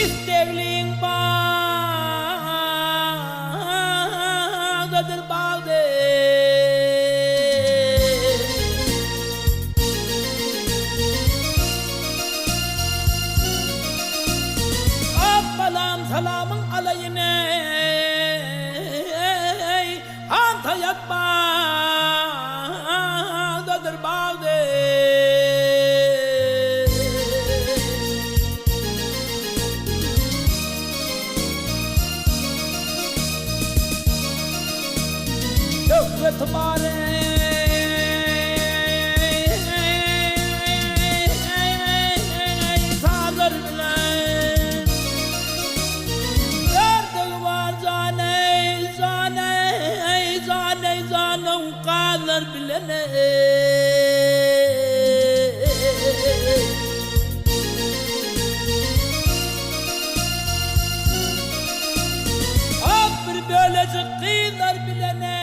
İstekliğin bağdadır bağda. Abbalam salamın alayına Antayat bağdadır bağda. Tıbare sağdır bilen derdik var canım kalır bilene. Bir böylece kıyılar bilene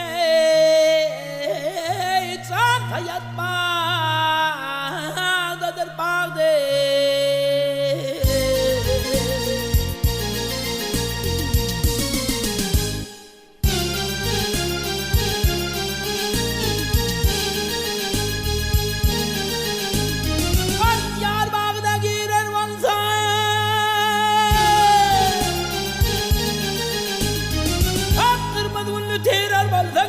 hayat bağdadır bağda. Yar bağda girer olsa Hakkırmaz ünlü terar olsa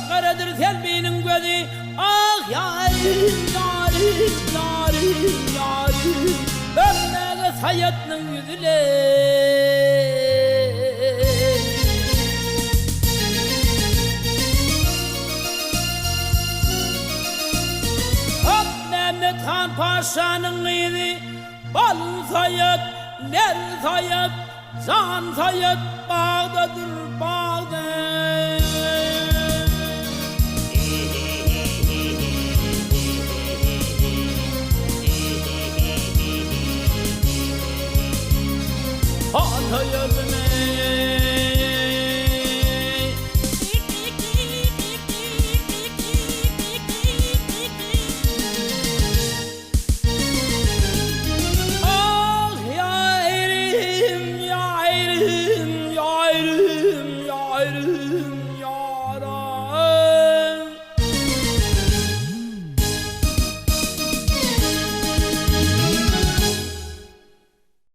Karadır selbinin gözü. Ah yarim Ömrüne sayatının yüzüne. Mehmet Han Paşa'nın idi bal sayat, nel sayat, can sayat bağdadır bağda. Antayat'ın